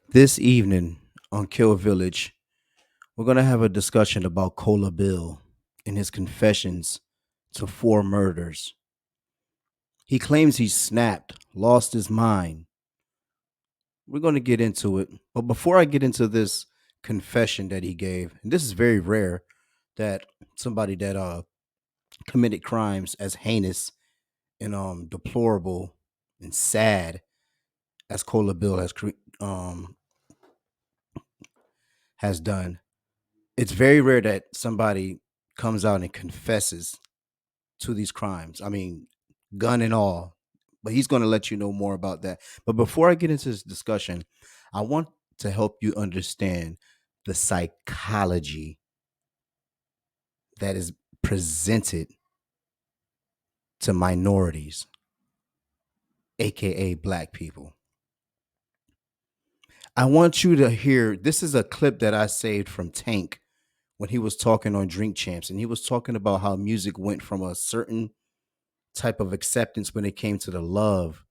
This evening on Kill Village, we're going to have a discussion about Cola Bill and his confessions to four murders. He claims he snapped, lost his mind. We're going to get into it. But before I get into this confession that he gave, and this is very rare that somebody that committed crimes as heinous and deplorable and sad as Cola Bill um has done. It's very rare that somebody comes out and confesses to these crimes. I mean, gun and all. But he's going to let you know more about that. But before I get into this discussion, I want to help you understand the psychology that is presented to minorities, aka black people. I want you to hear this is a clip that I saved from Tank when he was talking on Drink Champs, and he was talking about how music went from a certain type of acceptance when it came to the love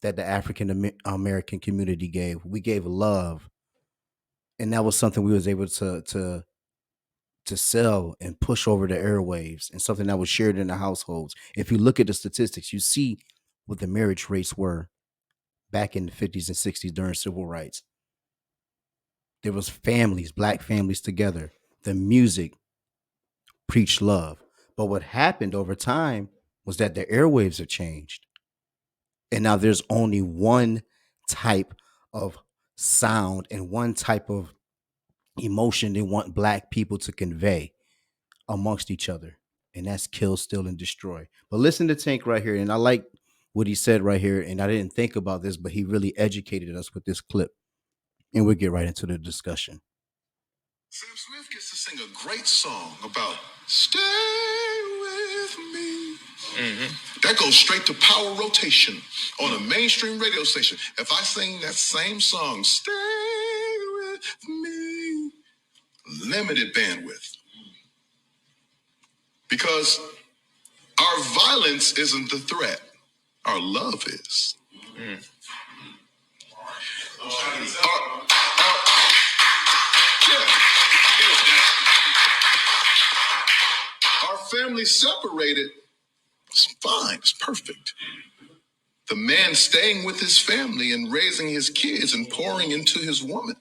that the African American community gave. We gave love, and that was something we was able to sell and push over the airwaves, and something that was shared in the households. If you look at the statistics, you see what the marriage rates were back in the 50s and 60s during civil rights. There was families, black families together. The music preached love. But what happened over time was that the airwaves have changed. And now there's only one type of sound and one type of emotion they want black people to convey amongst each other. And that's kill, steal, and destroy. But listen to Tank right here. And I like what he said right here. And I didn't think about this, but he really educated us with this clip. And we'll get right into the discussion. Sam Smith gets to sing a great song about stay with me. That goes straight to power rotation on a mainstream radio station. If I sing that same song, stay with me, limited bandwidth. Because our violence isn't the threat, our love is. Yeah. Our family separated, it's fine, it's perfect. The man staying with his family and raising his kids and pouring into his woman,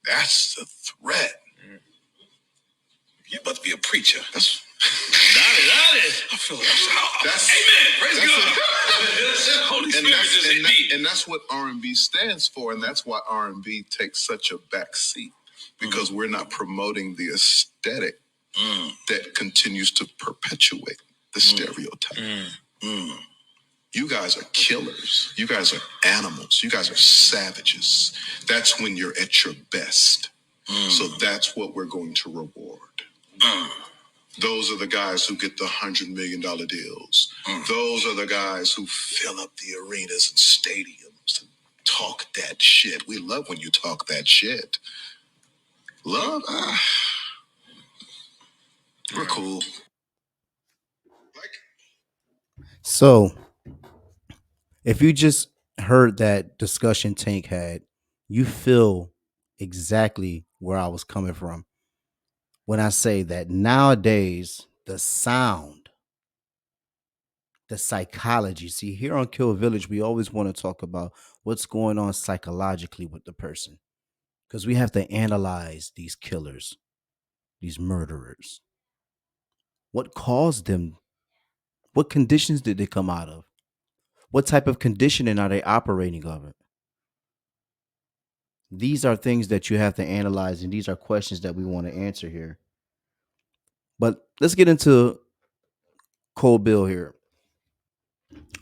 that's the threat. You must be a preacher. That's I feel like that's amen. Praise God. Holy Spirit just hit me. And that's what R&B stands for, and that's why R&B takes such a back seat, because we're not promoting the aesthetic that continues to perpetuate the stereotype. You guys are killers. You guys are animals. You guys are savages. That's when you're at your best. So that's what we're going to reward. Those are the guys who get the $100 million deals. Those are the guys who fill up the arenas and stadiums and talk that shit. We love when you talk that shit. Love? We're cool. So, if you just heard that discussion Tank had, you feel exactly where I was coming from when I say that nowadays the sound, the psychology. See, here on Kill Village, we always want to talk about what's going on psychologically with the person, because we have to analyze these killers, these murderers. What caused them? What conditions did they come out of? What type of conditioning are they operating of? These are things that you have to analyze, and these are questions that we want to answer here. But let's get into Cola Bill here.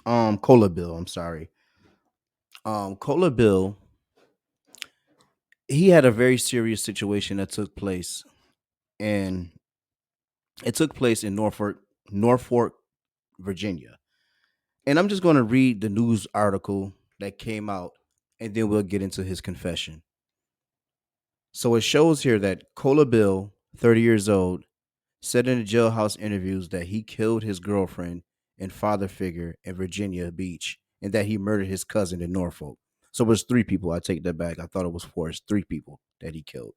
Cola Bill, I'm sorry. Cola Bill, he had a very serious situation that took place, and it took place in Norfolk, Virginia. And I'm just going to read the news article that came out, and then we'll get into his confession. So it shows here that Cola Bill, 30 years old, said in the jailhouse interviews that he killed his girlfriend and father figure in Virginia Beach, and that he murdered his cousin in Norfolk. So it was three people. I take that back. I thought it was four. It's three people that he killed.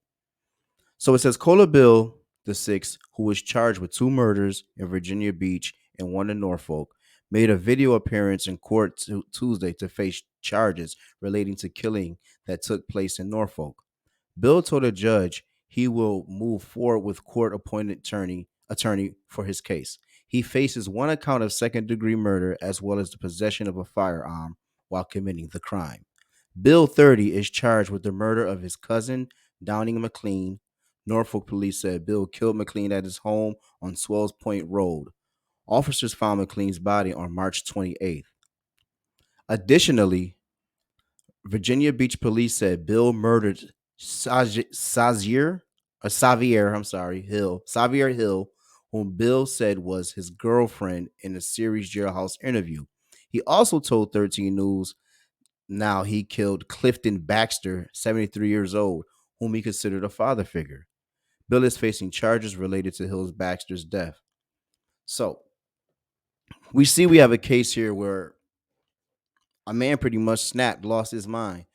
So it says Cola Bill the sixth, who was charged with two murders in Virginia Beach and one in Norfolk, made a video appearance in court Tuesday to face charges relating to killing that took place in Norfolk. Bill told a judge he will move forward with court-appointed attorney for his case. He faces one account of second-degree murder as well as the possession of a firearm while committing the crime. Bill 30 is charged with the murder of his cousin, Downing Mclean. Norfolk police said Bill killed Mclean at his home on Swells Point Road. Officers found Mclean's body on March 28th. Additionally, Virginia Beach police said Bill murdered Sazier, or Xavier, I'm sorry, Hill, Czavier Hill, whom Bill said was his girlfriend in a series jailhouse interview. He also told 13 News now he killed Clifton Baxter, 73 years old, whom he considered a father figure. Bill is facing charges related to Hill's Baxter's death. So we see we have a case here where a man pretty much snapped, lost his mind.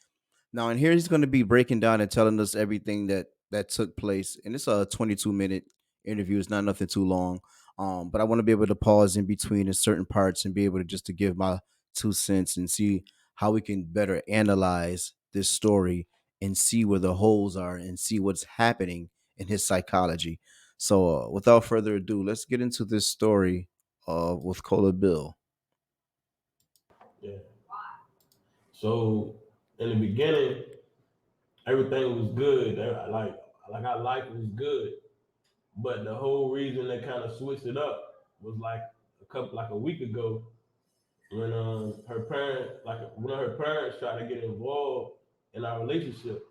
Now, and here he's going to be breaking down and telling us everything that took place. And it's a 22-minute interview. It's not nothing too long. But I want to be able to pause in between in certain parts and be able to just to give my 2 cents and see how we can better analyze this story and see where the holes are and see what's happening in his psychology. So, without further ado, let's get into this story with Cola Bill. Yeah. So in the beginning, everything was good. Like our life was good. But the whole reason they kind of switched it up was like a week ago when her parent like one of her parents tried to get involved in our relationship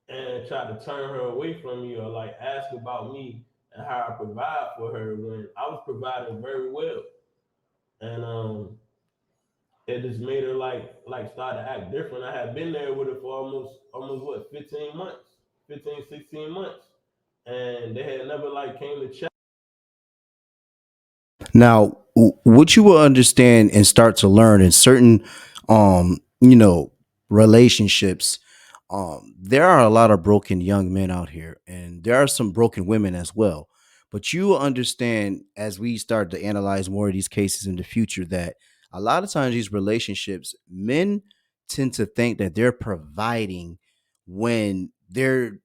and tried to turn her away from me or like ask about me and how I provide for her when I was providing very well. And it just made her like start to act different. I had been there with her for almost what 15 months, 15, 16 months. And they had never like came to check. Now, what you will understand and start to learn in certain, relationships, there are a lot of broken young men out here, and there are some broken women as well. But you will understand as we start to analyze more of these cases in the future that a lot of times these relationships, men tend to think that they're providing when they're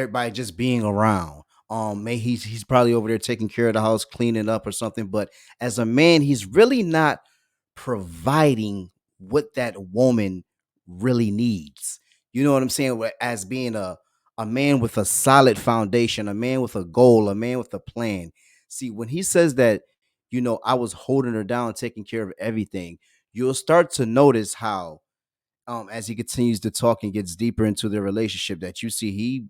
by just being around. May he's probably over there taking care of the house, cleaning up or something. But as a man, he's really not providing what that woman really needs. You know what I'm saying? As being a man with a solid foundation, a man with a goal, a man with a plan. See, when he says that, I was holding her down, taking care of everything, you'll start to notice how as he continues to talk and gets deeper into their relationship that you see he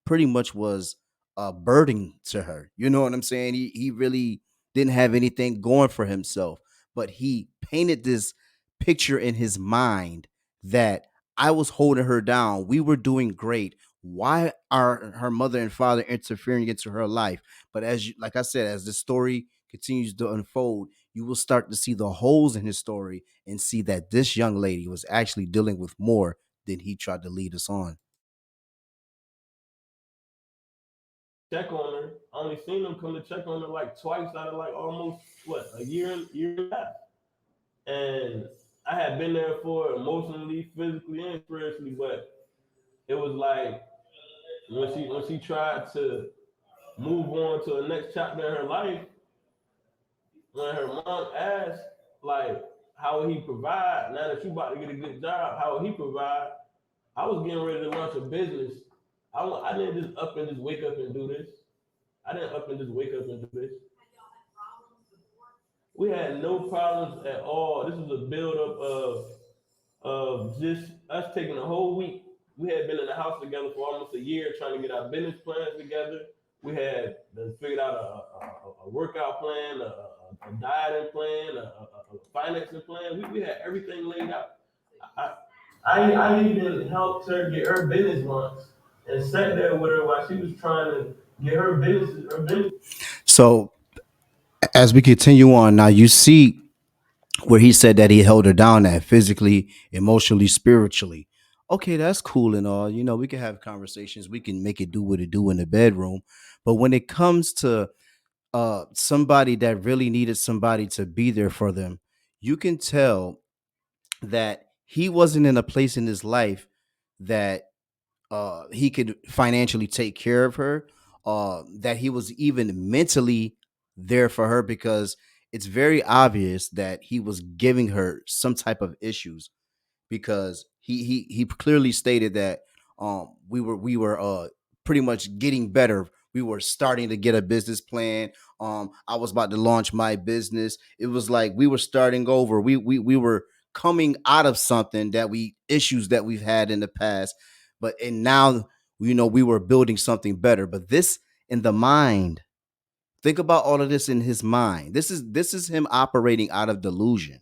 pretty much was a burden to her. You know what I'm saying? He really didn't have anything going for himself, but he painted this picture in his mind that I was holding her down. We were doing great. Why are her mother and father interfering into her life? But like I said, as the story continues to unfold, you will start to see the holes in his story and see that this young lady was actually dealing with more than he tried to lead us on. Check on her. I only seen them come to check on her like twice out of like almost what a year and a half. And I had been there for her emotionally, physically, and spiritually, but it was like when she tried to move on to the next chapter in her life, when her mom asked like how would he provide now that you about to get a good job, how would he provide? I was getting ready to launch a business. I didn't just up and just wake up and do this. I didn't up and just wake up and do this. We had no problems at all. This was a buildup of just us taking a whole week. We had been in the house together for almost a year trying to get our business plans together. We had figured out a workout plan, a dieting plan, a financing plan. We had everything laid out. I, I even helped her get her business launched and sat there with her while she was trying to get her business. So as we continue on now, you see where he said that he held her down at physically, emotionally, spiritually. Okay, that's cool and all. You know, we can have conversations. We can make it do what it do in the bedroom. But when it comes to somebody that really needed somebody to be there for them, you can tell that he wasn't in a place in his life that he could financially take care of her, that he was even mentally there for her, because it's very obvious that he was giving her some type of issues, because he clearly stated that we were pretty much getting better. We were starting to get a business plan. I was about to launch my business. It was like we were starting over. We were coming out of something that we issues that we've had in the past, but and now we were building something better. But this in the mind. Think about all of this in his mind. This is him operating out of delusion.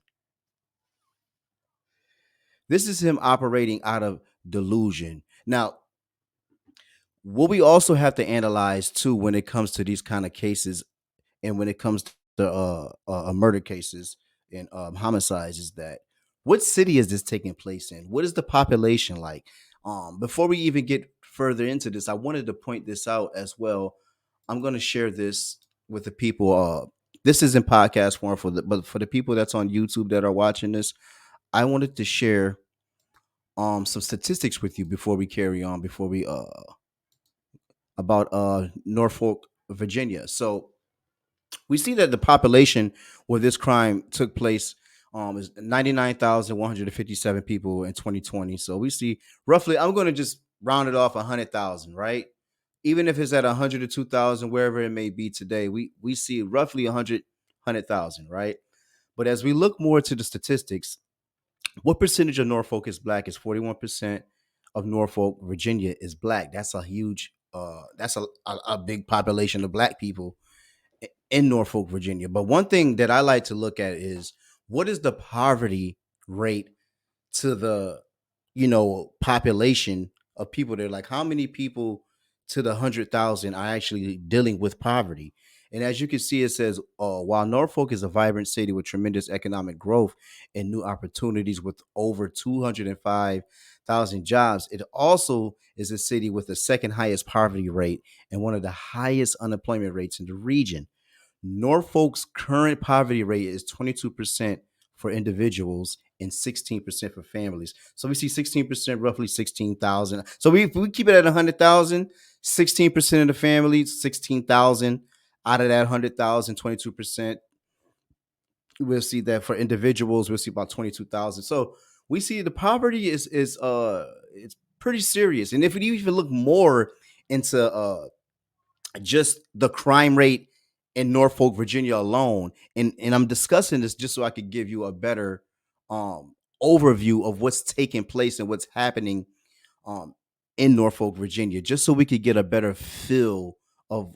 This is him operating out of delusion. Now, what we also have to analyze too when it comes to these kind of cases, and when it comes to murder cases and homicides, is that what city is this taking place in? What is the population like? Before we even get further into this, I wanted to point this out as well. I'm going to share this with the people. This is in podcast form but for the people that's on YouTube that are watching this, I wanted to share some statistics with you before we carry on, before we about Norfolk, Virginia. So we see that the population where this crime took place is 99,157 people in 2020. So we see roughly, I'm going to just round it off 100,000, right? Even if it's at 100 or 2,000, wherever it may be today, we see roughly 100,000, right? But as we look more to the statistics, what percentage of Norfolk is black? Is 41% of Norfolk, Virginia is black. That's a huge that's a big population of black people in Norfolk, Virginia. But one thing that I like to look at is what is the poverty rate to the population of people there. Like how many people to the 100,000 are actually dealing with poverty? And as you can see, it says while Norfolk is a vibrant city with tremendous economic growth and new opportunities with over 205,000 jobs, it also is a city with the second highest poverty rate and one of the highest unemployment rates in the region. Norfolk's current poverty rate is 22% for individuals and 16% for families. So we see 16%, roughly 16,000. So if we keep it at 100,000, 16% of the families, 16,000 out of that 100,000, 22%. We'll see that for individuals, we'll see about 22,000. So we see the poverty is it's pretty serious. And if we even look more into just the crime rate in Norfolk, Virginia alone. And I'm discussing this just so I could give you a better um overview of what's taking place and what's happening um in Norfolk, Virginia, just so we could get a better feel of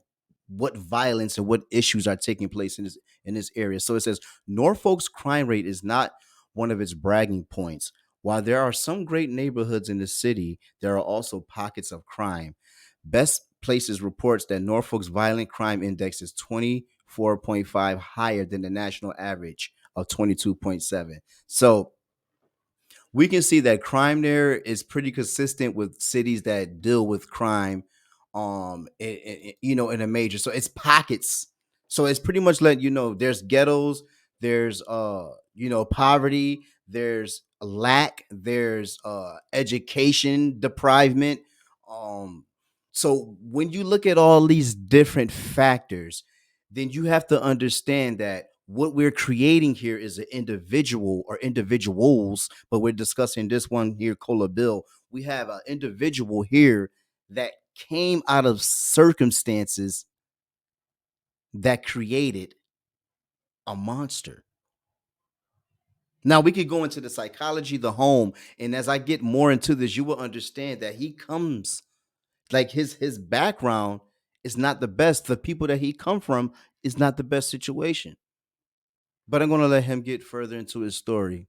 what violence and what issues are taking place in this area. So it says Norfolk's crime rate is not one of its bragging points. While there are some great neighborhoods in the city, there are also pockets of crime. Best Places reports that Norfolk's violent crime index is 24.5, higher than the national average of 22.7. So we can see that crime there is pretty consistent with cities that deal with crime in a major. So it's pockets. So it's pretty much letting you know there's ghettos, there's poverty, there's lack, there's education deprivement. um so when you look at all these different factors, then you have to understand that what we're creating here is an individual or individuals, but we're discussing this one here, Cola Bill. We have an individual here that came out of circumstances that created a monster. Now we could go into the psychology of the home, and as I get more into this, you will understand that he comes like his background is not the best. The people that he come from is not the best situation. But I'm gonna let him get further into his story.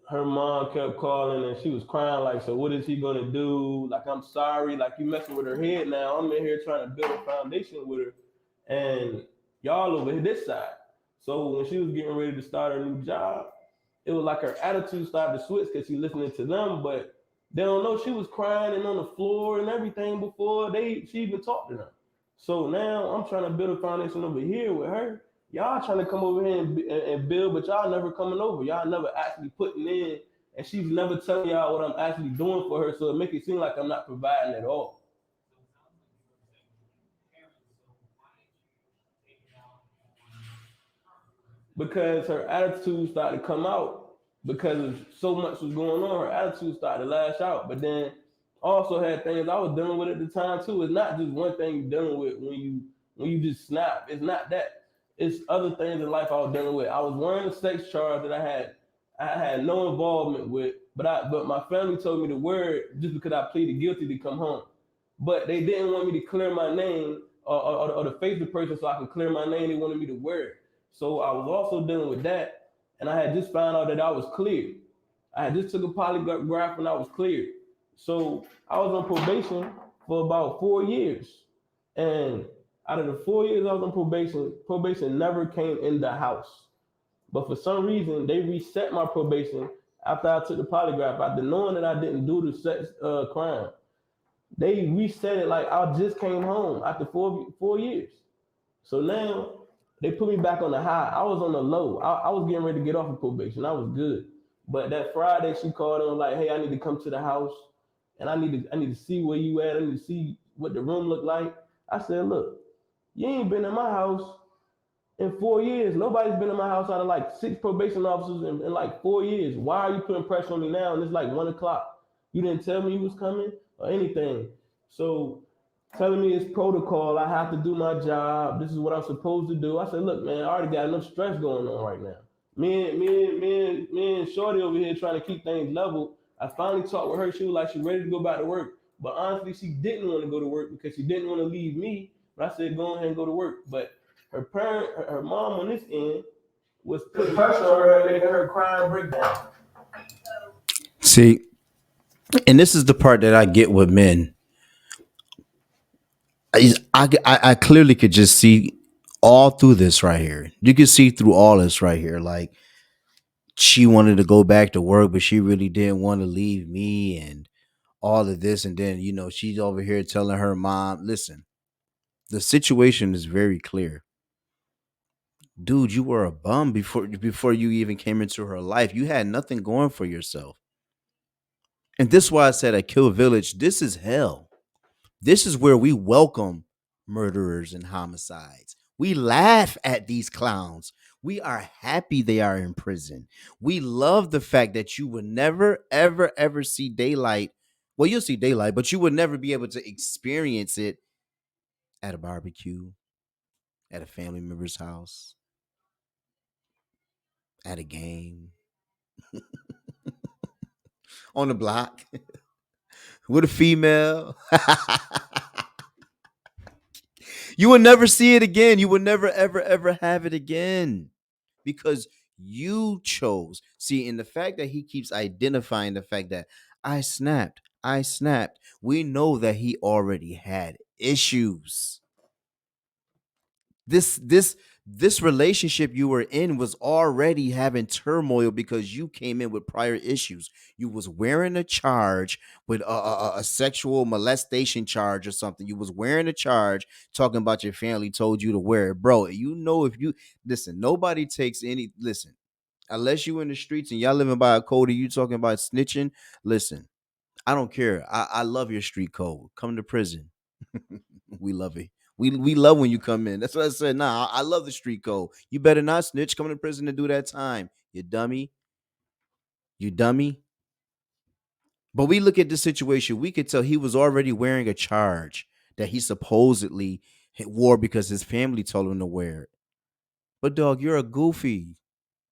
her mom kept calling and she was crying like, so what is he gonna do? Like, I'm sorry, like you messing with her head now. I'm in here trying to build a foundation with her, and y'all over here this side. So when she was getting ready to start her new job, it was like her attitude started to switch because she listening to them, but they don't know she was crying and on the floor and everything before she even talked to them. So now I'm trying to build a foundation over here with her. Y'all trying to come over here and build, but y'all never coming over. Y'all never actually putting in, and she's never telling y'all what I'm actually doing for her. So it make it seem like I'm not providing at all. Because her attitude started to come out because of so much was going on. Her attitude started to lash out. But then also had things I was dealing with at the time too. It's not just one thing you're dealing with when you just snap. It's not that. It's other things in life I was dealing with. I was wearing a sex charge that I had no involvement with, but my family told me to wear it just because I pleaded guilty to come home. But they didn't want me to clear my name or to face the person so I can clear my name. They wanted me to wear it. So I was also dealing with that, and I had just found out that I was cleared. I had just took a polygraph and I was cleared. So I was on probation for about 4 years, and out of the 4 years I was on probation, probation never came in the house. But for some reason, they reset my probation after I took the polygraph, after knowing that I didn't do the sex crime. They reset it like I just came home after 4 years. So now they put me back on the high. I was on the low. I was getting ready to get off of probation. I was good. But that Friday she called and was like, hey, I need to come to the house and I need to see where you at. I need to see what the room looked like. I said, look, you ain't been in my house in 4 years. Nobody's been in my house out of like six probation officers in like 4 years. Why are you putting pressure on me now? And it's like 1 o'clock. You didn't tell me you was coming or anything. So telling me it's protocol. I have to do my job. This is what I'm supposed to do. I said, look, man, I already got enough stress going on right now. Me and Shorty over here trying to keep things level. I finally talked with her. She was like, she ready to go back to work. But honestly, she didn't want to go to work because she didn't want to leave me. But I said, go ahead and go to work. But her mom on this end was putting pressure on her, making her cry and break down. See, and this is the part that I get with men. I clearly could just see all through this right here. You can see through all this right here. Like she wanted to go back to work, but she really didn't want to leave me and all of this. And then, she's over here telling her mom, listen, the situation is very clear. Dude, you were a bum before you even came into her life. You had nothing going for yourself. And this is why I said at Kill Village, this is hell. This is where we welcome murderers and homicides. We laugh at these clowns. We are happy they are in prison. We love the fact that you will never, ever, ever see daylight. Well, you'll see daylight, but you would never be able to experience it at a barbecue, at a family member's house, at a game, on the block with a female. You will never see it again. You will never, ever, ever have it again because you chose. See, in the fact that he keeps identifying the fact that I snapped, we know that he already had issues. This relationship you were in was already having turmoil because you came in with prior issues. You was wearing a charge with a sexual molestation charge or something. You was wearing a charge talking about your family told you to wear it, bro. If you listen, nobody takes any listen unless you in the streets and y'all living by a code and you talking about snitching. Listen, I don't care. I love your street code. Come to prison. We love it. We love when you come in. That's what I said. Nah, I love the street code. You better not snitch. Come to prison to do that time. You dummy. You dummy. But we look at this situation. We could tell he was already wearing a charge that he supposedly wore because his family told him to wear it. But dog, you're a goofy.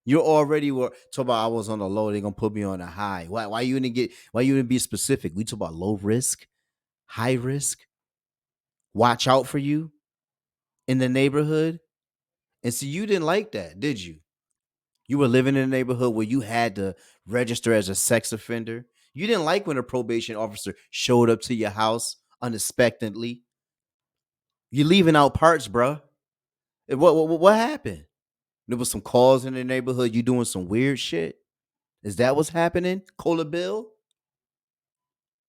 You already were talking about I was on the low. They're gonna put me on a high. Why you didn't get? Why you didn't be specific? We talk about low risk, high risk. Watch out for you in the neighborhood. And see, you didn't like that, did you? You were living in a neighborhood where you had to register as a sex offender. You didn't like when a probation officer showed up to your house unexpectedly. You leaving out parts, bruh. What happened? There was some calls in the neighborhood. You doing some weird shit. Is that what's happening? Cola Bill?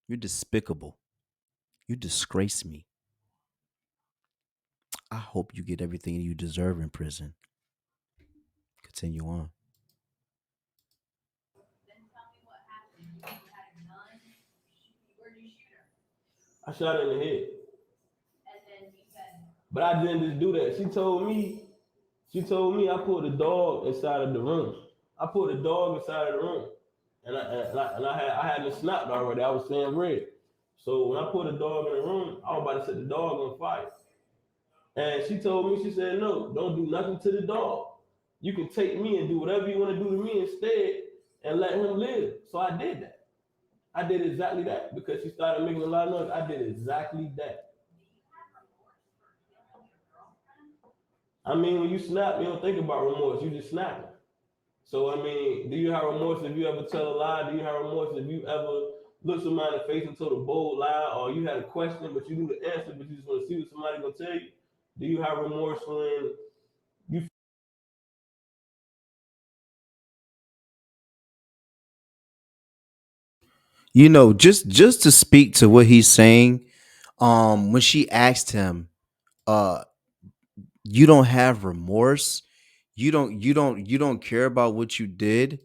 You're despicable. You disgrace me. I hope you get everything you deserve in prison. Continue on. I shot her in the head. But I didn't just do that. She told me I put a dog inside of the room. I put a dog inside of the room. And I had it snapped already. I was saying red. So when I put a dog in the room, I was about to set the dog on fire. And she told me, she said, no, don't do nothing to the dog. You can take me and do whatever you want to do to me instead and let him live. So I did that. I did exactly that because she started making a lot of noise. I did exactly that. I mean, when you snap, you don't think about remorse. You just snap. So, I mean, do you have remorse if you ever tell a lie? Do you have remorse if you ever look somebody in the face and told a bold lie, or you had a question but you knew the answer but you just want to see what somebody's gonna tell you? Do you have remorse when you? Just to speak to what he's saying, when she asked him, uh, you don't have remorse, you don't care about what you did,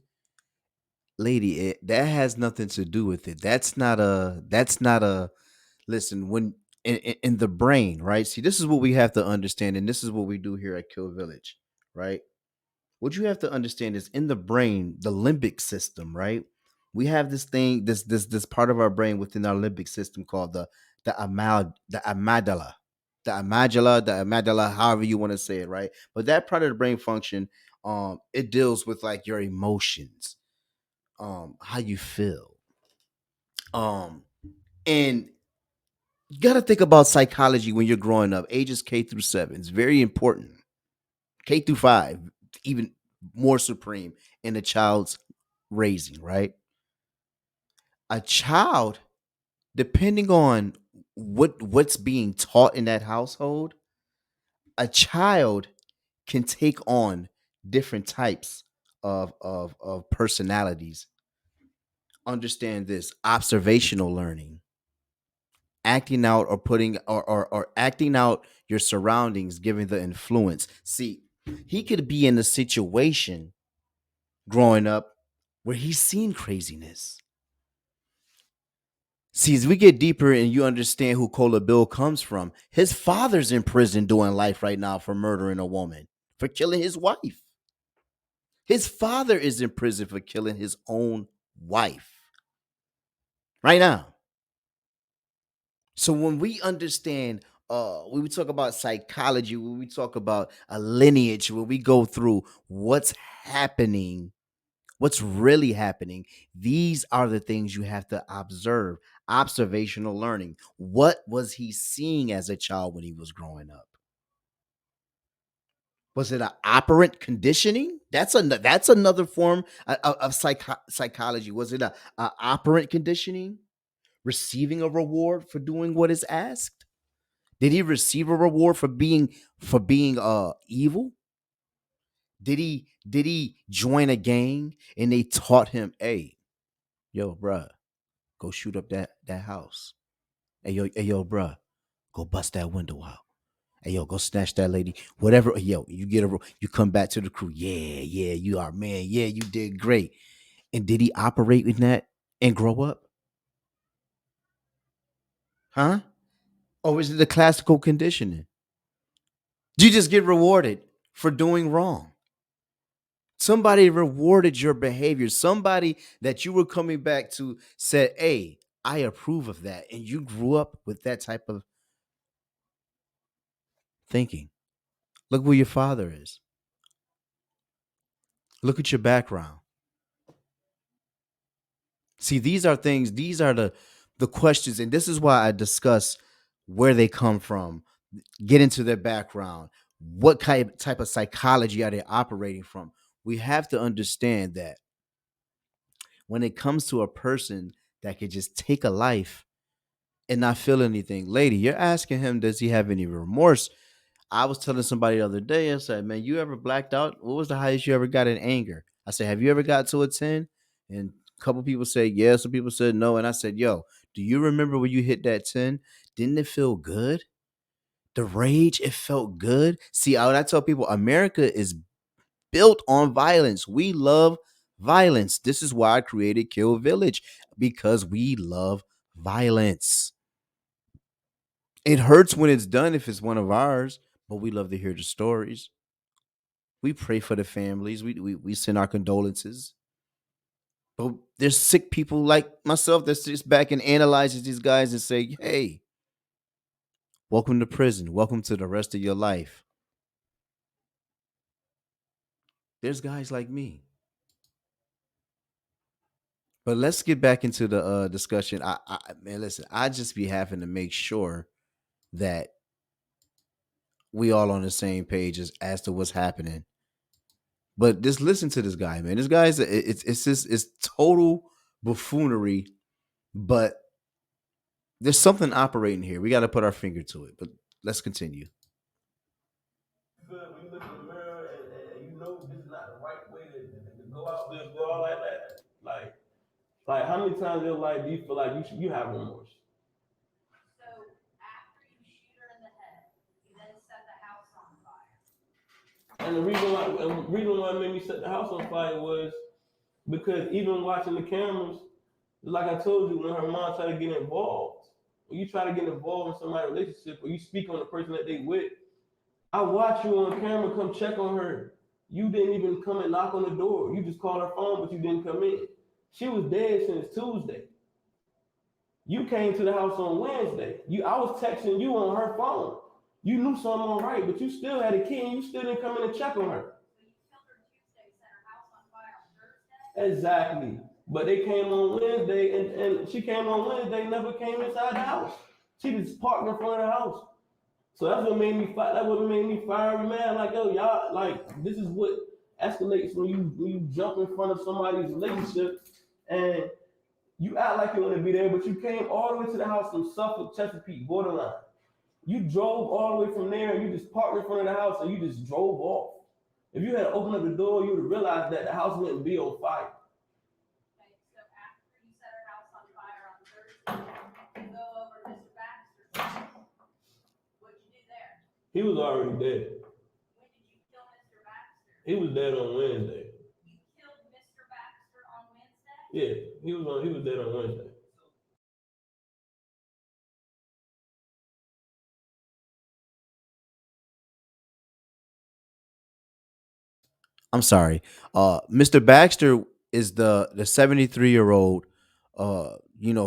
lady, that has nothing to do with it. That's not a listen, when in the brain, right? See, this is what we have to understand, and this is what we do here at Kill Village, right? What you have to understand is in the brain, the limbic system, right? We have this thing, this part of our brain within our limbic system called the amygdala, the amygdala, however you want to say it, right? But that part of the brain function, it deals with like your emotions, how you feel, um, and you got to think about psychology when you're growing up, ages K through 7. It's very important. K through 5, even more supreme in a child's raising, right? A child, depending on what's being taught in that household, a child can take on different types of personalities. Understand this: observational learning, acting out or putting or acting out your surroundings, giving the influence. See, he could be in a situation growing up where he's seen craziness. See, as we get deeper and you understand who Cola Bill comes from, his father's in prison doing life right now for murdering a woman, for killing his wife. His father is in prison for killing his own wife right now. So when we understand, when we talk about psychology, when we talk about a lineage, when we go through what's happening, what's really happening, these are the things you have to observe. Observational learning. What was he seeing as a child when he was growing up? Was it an operant conditioning? That's another form of psychology. Was it a operant conditioning? Receiving a reward for doing what is asked? Did he receive a reward for being evil? Did he join a gang and they taught him, hey, yo, bruh, go shoot up that house. Hey yo, bruh, go bust that window out. Hey yo, go snatch that lady. Whatever, yo, you come back to the crew. Yeah, yeah, you are man. Yeah, you did great. And did he operate in that and grow up? Huh? Or is it the classical conditioning? You just get rewarded for doing wrong. Somebody rewarded your behavior. Somebody that you were coming back to said, hey, I approve of that. And you grew up with that type of thinking. Look where your father is. Look at your background. See, these are the questions, and this is why I discuss where they come from, get into their background, what type of psychology are they operating from? We have to understand that when it comes to a person that could just take a life and not feel anything, lady, you're asking him, does he have any remorse? I was telling somebody the other day, I said, man, you ever blacked out? What was the highest you ever got in anger? I said, have you ever got to a 10? And a couple people said yes, some people said no. And I said, yo, do you remember when you hit that 10? Didn't it feel good? The rage, it felt good. See, I tell people, America is built on violence. We love violence. This is why I created Kill Village, because we love violence. It hurts when it's done if it's one of ours, but we love to hear the stories. We pray for the families. We send our condolences. But there's sick people like myself that sits back and analyzes these guys and say, hey, welcome to prison. Welcome to the rest of your life. There's guys like me. But let's get back into the discussion. Man, listen, I just be having to make sure that we all on the same page as to what's happening. But just listen to this guy, man. This guy's it's just it's total buffoonery, but there's something operating here. We got to put our finger to it. But let's continue. When you look in the mirror and you know this is not the right way to go out there, go out like that. Like how many times in your life do you feel like you have remorse? And the reason why it made me set the house on fire was because even watching the cameras, like I told you, when her mom tried to get involved, when you try to get involved in somebody's relationship or you speak on the person that they with, I watch you on camera come check on her. You didn't even come and knock on the door. You just called her phone, but you didn't come in. She was dead since Tuesday. You came to the house on Wednesday. I was texting you on her phone. You knew something on right, but you still had a key and you still didn't come in and check on her. Exactly. But they came on Wednesday and she came on Wednesday, never came inside the house. She just parked in front of the house. So that's what made me fight. That's what made me fiery, man. Like, yo, y'all, like, this is what escalates when you jump in front of somebody's relationship and you act like you want to be there, but you came all the way to the house from Suffolk, Chesapeake, borderline. You drove all the way from there and you just parked in front of the house and you just drove off. If you had opened up the door, you would have realized that the house wouldn't be on fire. He was already dead. He was dead on Wednesday. Yeah, he was dead on Wednesday. I'm sorry. Mr. Baxter is the 73-year-old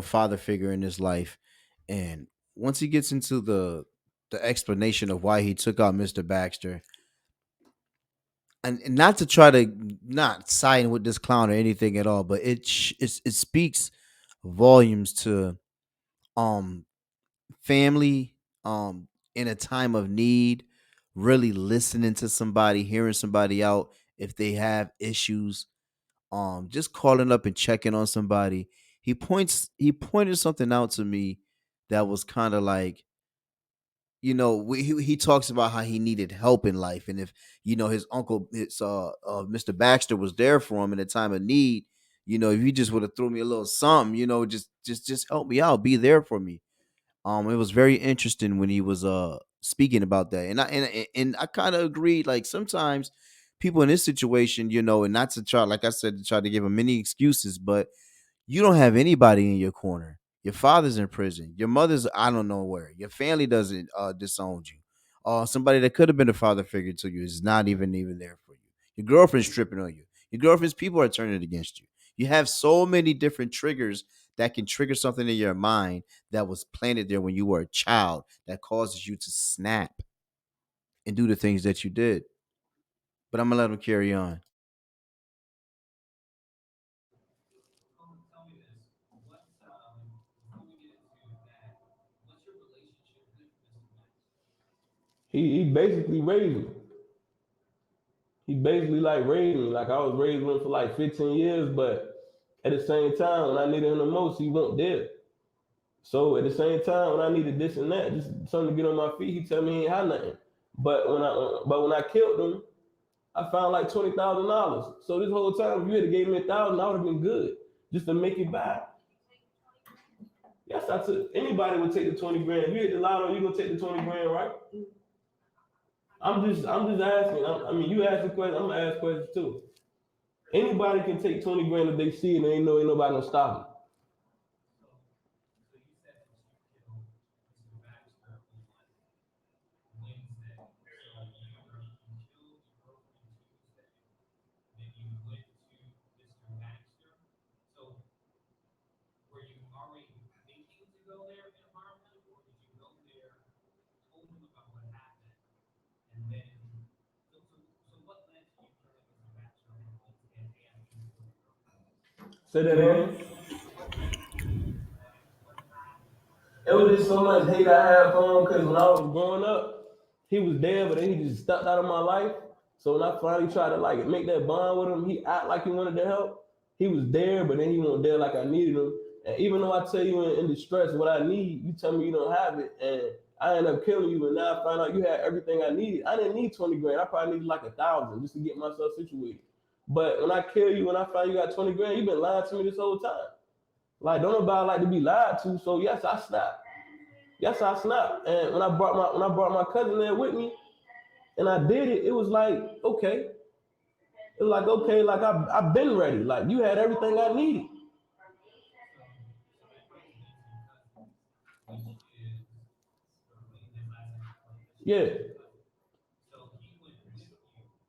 father figure in his life. And once he gets into the explanation of why he took out Mr. Baxter, and not to try to not side with this clown or anything at all, but it speaks volumes to um family in a time of need, really listening to somebody, hearing somebody out if they have issues, just calling up and checking on somebody. He pointed something out to me that was kind of like, he talks about how he needed help in life, and if his uncle, Mr. Baxter, was there for him in a time of need, if you just would have thrown me a little something, just help me out, be there for me. It was very interesting when he was speaking about that, and I kind of agreed. Like, sometimes people in this situation, and not to try, like I said, to try to give them many excuses, but you don't have anybody in your corner. Your father's in prison. Your mother's, I don't know where. Your family doesn't disown you. Somebody that could have been a father figure to you is not even there for you. Your girlfriend's tripping on you. Your girlfriend's people are turning against you. You have so many different triggers that can trigger something in your mind that was planted there when you were a child that causes you to snap and do the things that you did. But I'm gonna let him carry on. He basically raised me. he basically like raised me. Like I was raised with him for like 15 years, but at the same time, when I needed him the most, he wasn't there. So at the same time, when I needed this and that, just something to get on my feet, he tell me he ain't had nothing. But when I killed him, I found like $20,000. So this whole time, if you had gave me 1,000, I would have been good just to make it back. Yes, I took. Anybody would take the 20 grand. If you hit the lotto, you gonna take the 20 grand, right? I'm just asking. I mean, you ask a question, I'm gonna ask questions too. Anybody can take 20 grand if they see it and ain't nobody gonna stop them. Say that again. It was just so much hate I had for him because when I was growing up, he was there, but then he just stepped out of my life. So when I finally tried to like make that bond with him, he act like he wanted to help. He was there, but then he wasn't there like I needed him. And even though I tell you in distress what I need, you tell me you don't have it, and I end up killing you. And now I find out you had everything I needed. I didn't need 20 grand. I probably needed like 1,000 just to get myself situated. But when I kill you, when I find you got 20 grand, you've been lying to me this whole time. Like don't nobody like to be lied to. So yes, I snapped. Yes, I snapped. And when I brought my cousin there with me, and I did it, it was like okay. It was like okay, like I've been ready. Like you had everything I needed. Yeah,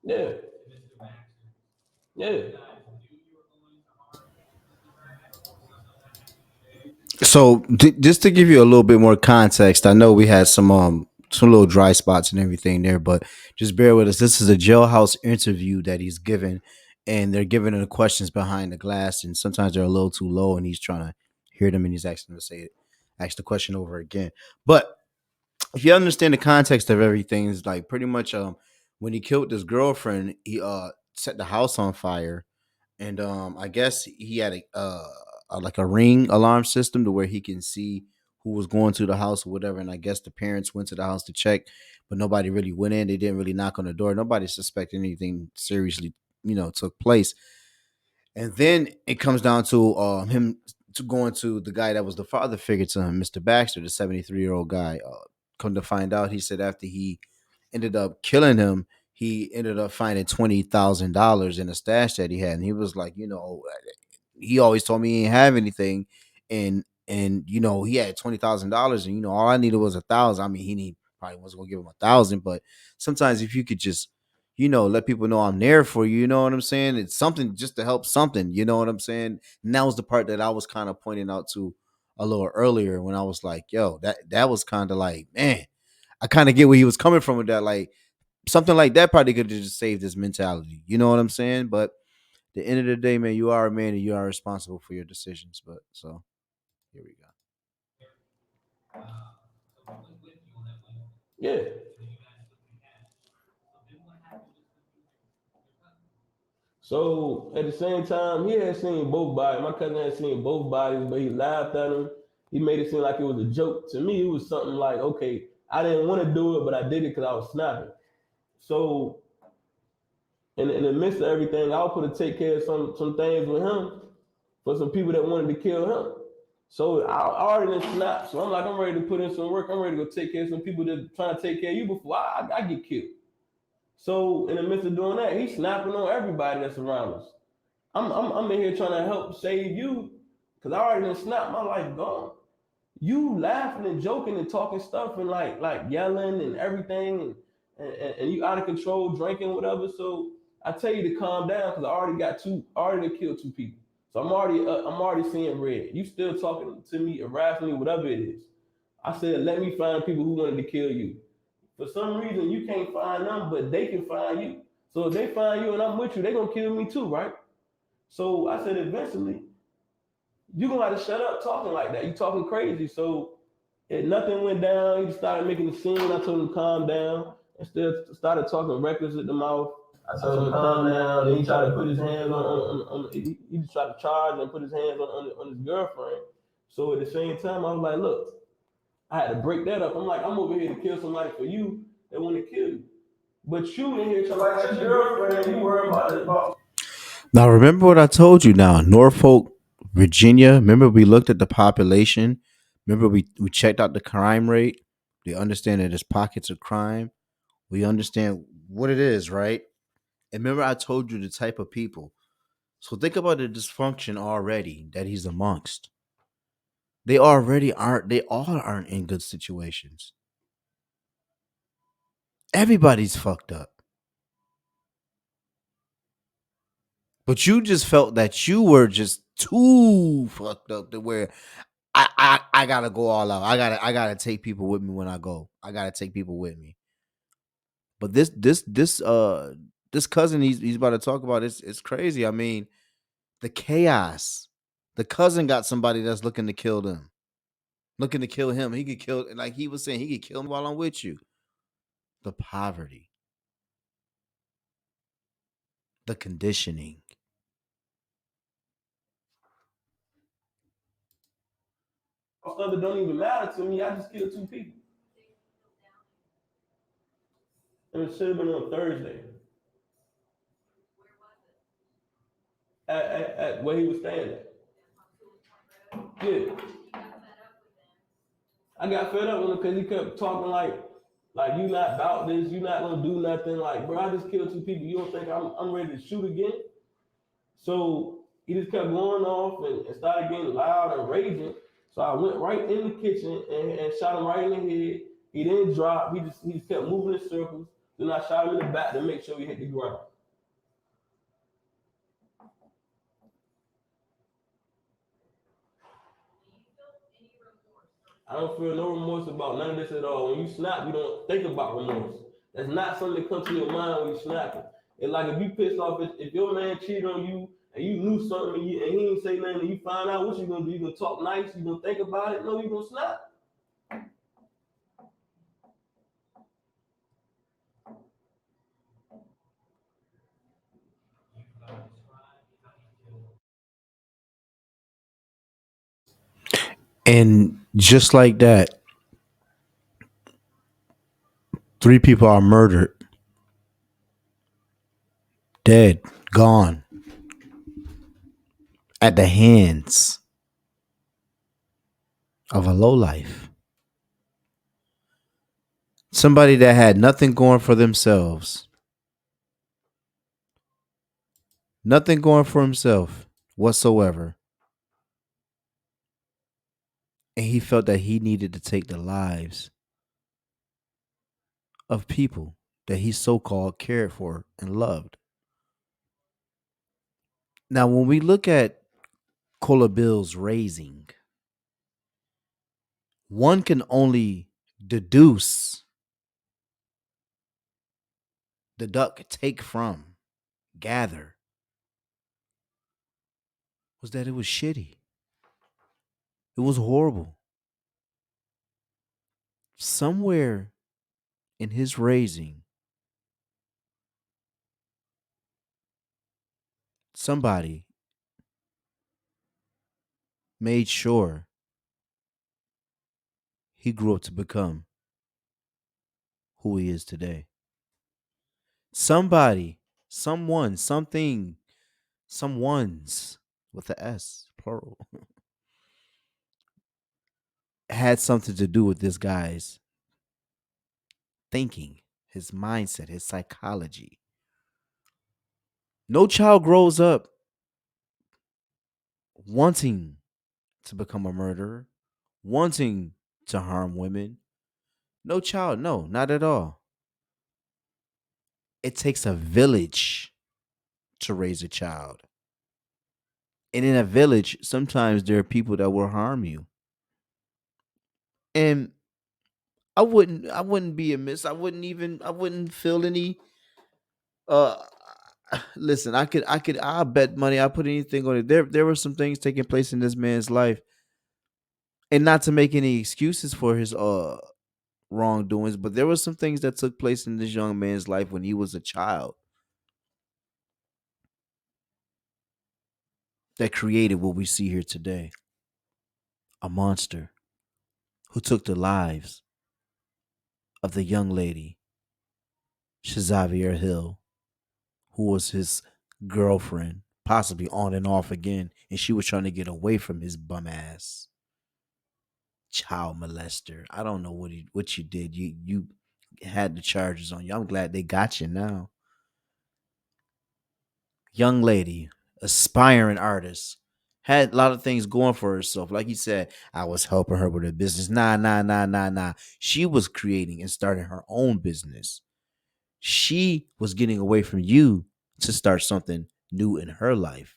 yeah, yeah. So just to give you a little bit more context, I know we had some little dry spots and everything there, but just bear with us. This is a jailhouse interview that he's given, and they're giving him the questions behind the glass, and sometimes they're a little too low, and he's trying to hear them, and he's asking them to say it, ask the question over again. But if you understand the context of everything, it's like pretty much when he killed his girlfriend, he set the house on fire, and I guess he had like a ring alarm system to where he can see who was going to the house or whatever. And I guess the parents went to the house to check, but nobody really went in. They didn't really knock on the door. Nobody suspected anything seriously, took place. And then it comes down to him to going to the guy that was the father figure to him, Mr. Baxter, the 73-year-old guy. Come to find out, he said after he ended up killing him, he ended up finding $20,000 in a stash that he had, and he was like, he always told me he didn't have anything, and he had $20,000, and all I needed was 1,000. I mean, probably wasn't gonna give him 1,000, but sometimes if you could just let people know I'm there for you. You know what I'm saying? It's something just to help something. You know what I'm saying? And that was the part that I was kind of pointing out to a little earlier when I was like, yo, that was kind of like, man, I kind of get where he was coming from with that. Like something like that probably could have just saved his mentality. You know what I'm saying? But at the end of the day, man, you are a man and you are responsible for your decisions. But so here we go. Yeah. So at the same time, he had seen both bodies. My cousin had seen both bodies, but he laughed at him. He made it seem like it was a joke. To me, it was something like, okay, I didn't want to do it, but I did it because I was snapping. So in the midst of everything, I was put to take care of some things with him for some people that wanted to kill him. So I already didn't snap. So I'm like, I'm ready to put in some work. I'm ready to go take care of some people that trying to take care of you before I get killed. So in the midst of doing that, he's snapping on everybody that's around us. I'm in here trying to help save you because I already done snapped. My life gone. You laughing and joking and talking stuff and like yelling and everything and you out of control drinking whatever. So I tell you to calm down because I already killed two people. So I'm already seeing red. You still talking to me, harassing me, whatever it is. I said, let me find people who wanted to kill you. For some reason, you can't find them, but they can find you. So if they find you and I'm with you, they gonna kill me too, right? So I said, eventually, you gonna have to shut up talking like that. You talking crazy. So nothing went down. He started making a scene. I told him to calm down and still started talking reckless at the mouth. I told him to calm down. Then he tried to put his hands on he just tried to charge and put his hands on his girlfriend. So at the same time, I was like, look, I had to break that up. I'm like, I'm over here to kill somebody for you that want to kill you. But you in here trying to fight your girlfriend, you worry about it. Now, remember what I told you now. Norfolk, Virginia. Remember we looked at the population. Remember we checked out the crime rate. We understand that there's pockets of crime. We understand what it is, right? And remember I told you the type of people. So think about the dysfunction already that he's amongst. They already aren't, they all aren't in good situations. Everybody's fucked up. But you just felt that you were just too fucked up to where I gotta go all out. I gotta take people with me when I go. I gotta take people with me. But this cousin he's about to talk about it's crazy. I mean, the chaos. The cousin got somebody that's looking to kill them. Looking to kill him. He could kill, like he was saying, he could kill me while I'm with you. The poverty, the conditioning. Other don't even matter to me. I just killed two people. And it should have been on Thursday. At where he was staying at. Yeah. I got fed up with him because he kept talking like you not about this, you not gonna do nothing. Like, bro, I just killed two people. You don't think I'm ready to shoot again? So he just kept going off and started getting loud and raging. So I went right in the kitchen and shot him right in the head. He didn't drop. He just kept moving in circles. Then I shot him in the back to make sure he hit the ground. I don't feel no remorse about none of this at all. When you snap, you don't think about remorse. That's not something that comes to your mind when you snapping. It's like if you pissed off, if your man cheated on you and you knew something and he didn't say nothing, and you find out what you gonna do. You gonna talk nice? You gonna think about it? No, you gonna snap. And just like that, 3 people are murdered, dead, gone at the hands of a lowlife. Somebody that had nothing going for themselves, nothing going for himself whatsoever. And he felt that he needed to take the lives of people that he so called cared for and loved. Now, when we look at Cola Bill's raising, one can only deduce, deduct, take from, gather, was that it was shitty. It was horrible. Somewhere in his raising, somebody made sure he grew up to become who he is today. Somebody, someone, something, someone's with the S, plural, had something to do with this guy's thinking, his mindset, his psychology. No child grows up wanting to become a murderer, wanting to harm women. No child, no, not at all. It takes a village to raise a child. And in a village, sometimes there are people that will harm you. And I wouldn't be amiss. I wouldn't feel any uh listen, I'll bet money, I put anything on it. There were some things taking place in this man's life. And not to make any excuses for his wrongdoings, but there were some things that took place in this young man's life when he was a child. that created what we see here today. A monster who took the lives of the young lady, Czavier Hill, who was his girlfriend, possibly on and off again, and she was trying to get away from his bum ass. Child molester. I don't know what you did. You had the charges on you. I'm glad they got you now. Young lady, aspiring artist, had a lot of things going for herself. Like you said, I was helping her with her business. Nah, nah, nah, nah, nah. She was creating and starting her own business. She was getting away from you to start something new in her life.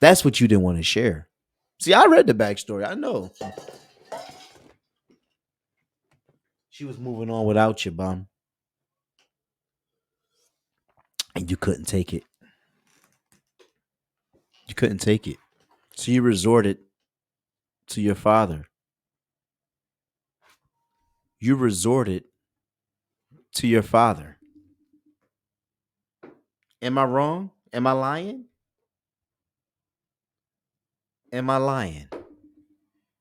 That's what you didn't want to share. See, I read the backstory. I know she was moving on without you, bum, and you couldn't take it. You couldn't take it. So you resorted to your father. You resorted to your father. Am I wrong? Am I lying? Am I lying?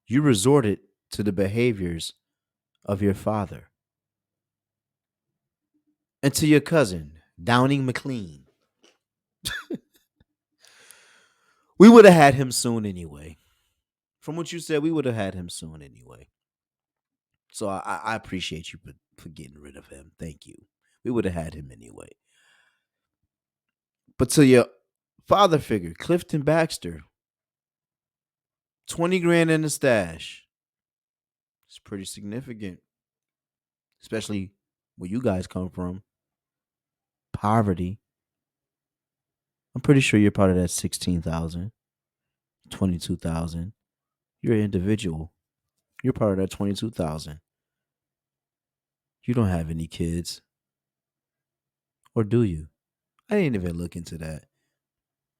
You resorted to the behaviors of your father and to your cousin, Downing Mclean. We would have had him soon anyway. From what you said, we would have had him soon anyway. So I appreciate you for getting rid of him. Thank you. We would have had him anyway. But to your father figure, Clifton Baxter, 20 grand in the stash. It's pretty significant, especially where you guys come from. Poverty. I'm pretty sure you're part of that 16,000, 22,000. You're an individual. You're part of that 22,000. You don't have any kids. Or do you? I didn't even look into that.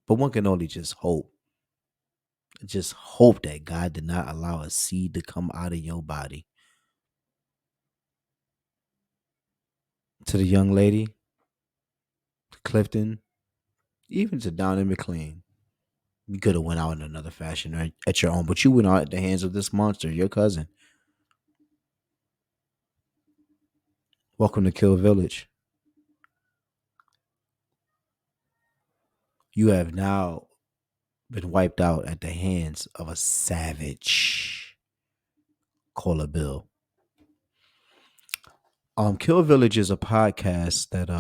But one can only just hope. Just hope that God did not allow a seed to come out of your body. To the young lady, to Clifton, even to Down in Mclean. You could have went out in another fashion or at your own, but you went out at the hands of this monster, your cousin. Welcome to Kill Village. You have now been wiped out at the hands of a savage. Call a bill. Kill Village is a podcast that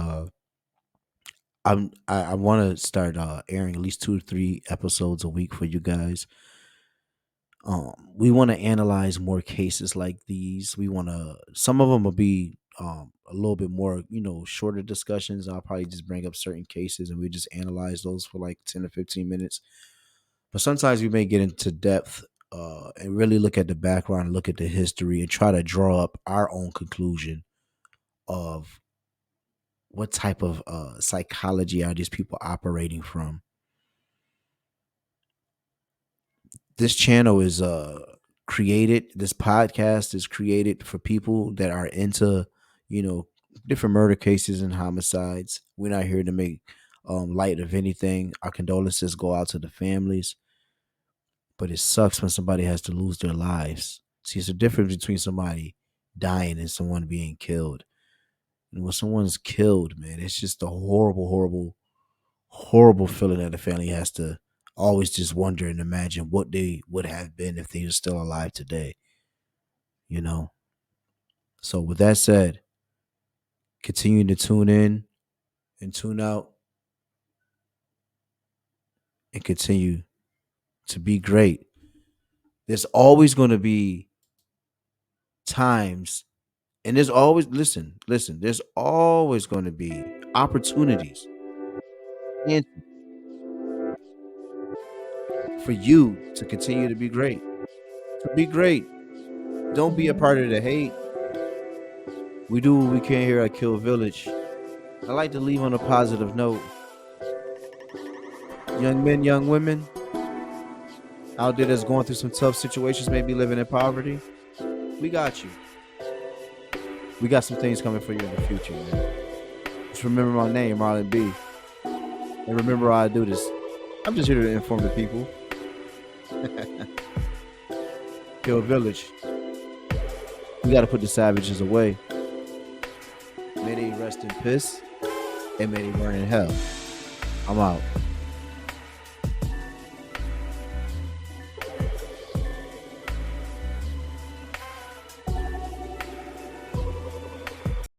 I want to start airing at least 2 to 3 episodes a week for you guys. We want to analyze more cases like these. We want to. Some of them will be a little bit more, shorter discussions. I'll probably just bring up certain cases and we just analyze those for like 10 to 15 minutes. But sometimes we may get into depth and really look at the background, look at the history, and try to draw up our own conclusion of what type of psychology are these people operating from. This channel is created. This podcast is created for people that are into, different murder cases and homicides. We're not here to make light of anything. Our condolences go out to the families. But it sucks when somebody has to lose their lives. See, it's a difference between somebody dying and someone being killed. And when someone's killed, man, it's just a horrible, horrible, horrible feeling that the family has to always just wonder and imagine what they would have been if they were still alive today. So with that said, continue to tune in and tune out and continue to be great. There's always going to be times, and there's always, listen, there's always going to be opportunities and for you to continue to be great. To be great. Don't be a part of the hate. We do what we can here at Kill Village. I like to leave on a positive note. Young men, young women out there that's going through some tough situations, maybe living in poverty, we got you. We got some things coming for you in the future, man. Just remember my name, Marlon B. And remember how I do this. I'm just here to inform the people. Kill Village. We got to put the savages away. May they rest in piss, and may they burn in hell. I'm out.